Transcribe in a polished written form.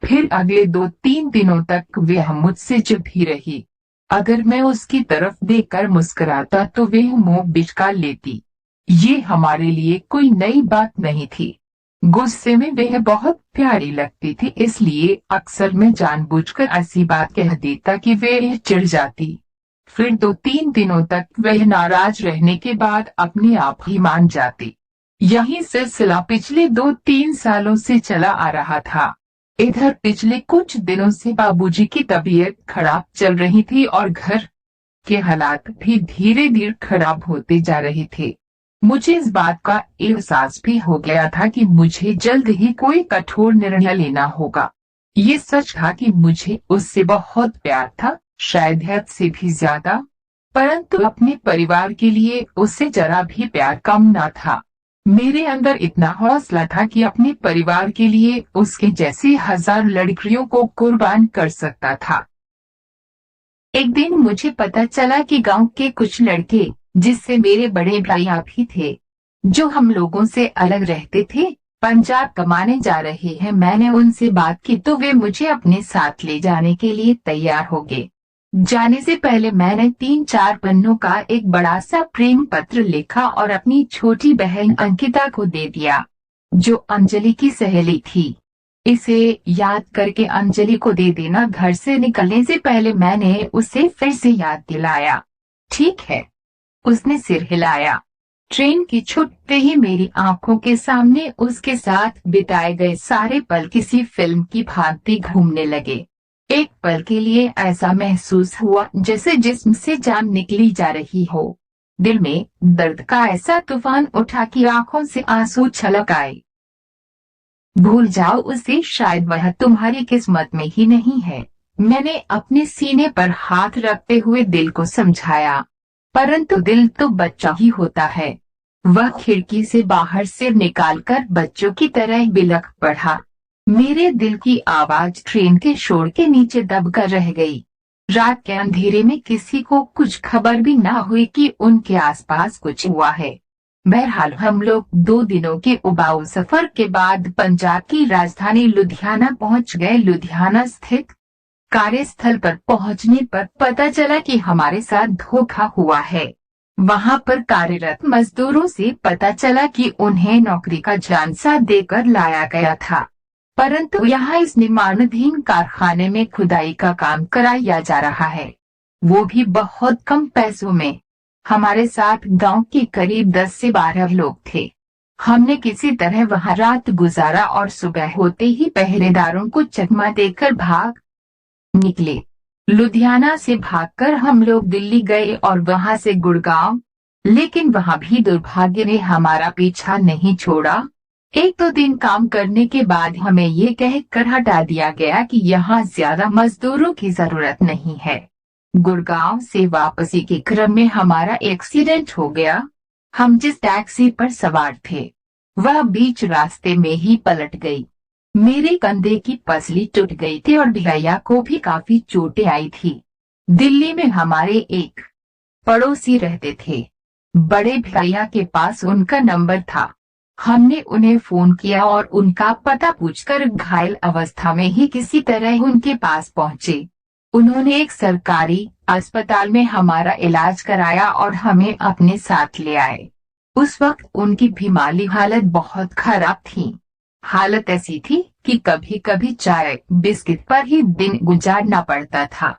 फिर अगले 2-3 दिनों तक वह मुझसे चुप ही रही। अगर मैं उसकी तरफ देखकर मुस्कुराता तो वह मुंह बिचका लेती। ये हमारे लिए कोई नई बात नहीं थी। गुस्से में वह बहुत प्यारी लगती थी, इसलिए अक्सर मैं जानबूझकर ऐसी बात कह देता कि वह चिढ़ जाती। फिर 2-3 दिनों तक वह नाराज रहने के बाद अपने आप ही मान जाती। यही सिलसिला पिछले 2-3 सालों से चला आ रहा था। इधर पिछले कुछ दिनों से बाबूजी की तबीयत खराब चल रही थी और घर के हालात भी धीरे धीरे खराब होते जा रहे थे। मुझे इस बात का एहसास भी हो गया था कि मुझे जल्द ही कोई कठोर निर्णय लेना होगा। ये सच था कि मुझे उससे बहुत प्यार था, शायद हद से भी ज्यादा, परंतु अपने परिवार के लिए उससे जरा भी प्यार कम न था। मेरे अंदर इतना हौसला था कि अपने परिवार के लिए उसके जैसी 1000 लड़कियों को कुर्बान कर सकता था। एक दिन मुझे पता चला कि गांव के कुछ लड़के, जिससे मेरे बड़े भैया भी थे, जो हम लोगों से अलग रहते थे, पंजाब कमाने जा रहे हैं। मैंने उनसे बात की तो वे मुझे अपने साथ ले जाने के लिए तैयार हो गए। जाने से पहले मैंने 3-4 पन्नों का एक बड़ा सा प्रेम पत्र लिखा और अपनी छोटी बहन अंकिता को दे दिया, जो अंजलि की सहेली थी। इसे याद करके अंजलि को दे देना। घर से निकलने से पहले मैंने उसे फिर से याद दिलाया। ठीक है, उसने सिर हिलाया। ट्रेन की छूटते ही मेरी आंखों के सामने उसके साथ बिताए गए सारे पल किसी फिल्म की भांति घूमने लगे। एक पल के लिए ऐसा महसूस हुआ जैसे जिस्म से जान निकली जा रही हो। दिल में दर्द का ऐसा तूफान उठा कि आंखों से आंसू छलक आए। भूल जाओ उसे, शायद वह तुम्हारी किस्मत में ही नहीं है, मैंने अपने सीने पर हाथ रखते हुए दिल को समझाया। परंतु दिल तो बच्चा ही होता है। वह खिड़की से बाहर सिर निकालकर बच्चों की तरह बिलख पड़ा। मेरे दिल की आवाज ट्रेन के शोर के नीचे दबकर रह गई। रात के अंधेरे में किसी को कुछ खबर भी ना हुई कि उनके आसपास कुछ हुआ है। बहरहाल हम लोग 2 दिनों के उबाऊ सफर के बाद पंजाब की राजधानी लुधियाना पहुंच गए। लुधियाना स्थित कार्यस्थल पर पहुंचने पर पता चला कि हमारे साथ धोखा हुआ है। वहां पर कार्यरत मजदूरों से पता चला कि उन्हें नौकरी का झांसा देकर लाया गया था, परंतु यहाँ इस निर्माणाधीन कारखाने में खुदाई का काम कराया जा रहा है, वो भी बहुत कम पैसों में। हमारे साथ गांव के करीब 10 से 12 लोग थे। हमने किसी तरह वहां रात गुजारा और सुबह होते ही पहरेदारों को चकमा देकर भाग निकले। लुधियाना से भागकर हम लोग दिल्ली गए और वहां से गुड़गांव, लेकिन वहां भी दुर्भाग्य ने हमारा पीछा नहीं छोड़ा। 1-2 दिन काम करने के बाद हमें ये कहकर हटा दिया गया कि यहाँ ज्यादा मजदूरों की जरूरत नहीं है। गुड़गांव से वापसी के क्रम में हमारा एक्सीडेंट हो गया। हम जिस टैक्सी पर सवार थे वह बीच रास्ते में ही पलट गई। मेरे कंधे की पसली टूट गई थी और भैया को भी काफी चोटें आई थी। दिल्ली में हमारे एक पड़ोसी रहते थे। बड़े भैया के पास उनका नंबर था। हमने उन्हें फोन किया और उनका पता पूछकर घायल अवस्था में ही किसी तरह उनके पास पहुंचे। उन्होंने एक सरकारी अस्पताल में हमारा इलाज कराया और हमें अपने साथ ले आए। उस वक्त उनकी भी माली हालत बहुत खराब थी। हालत ऐसी थी कि कभी कभी चाय बिस्किट पर ही दिन गुजारना पड़ता था।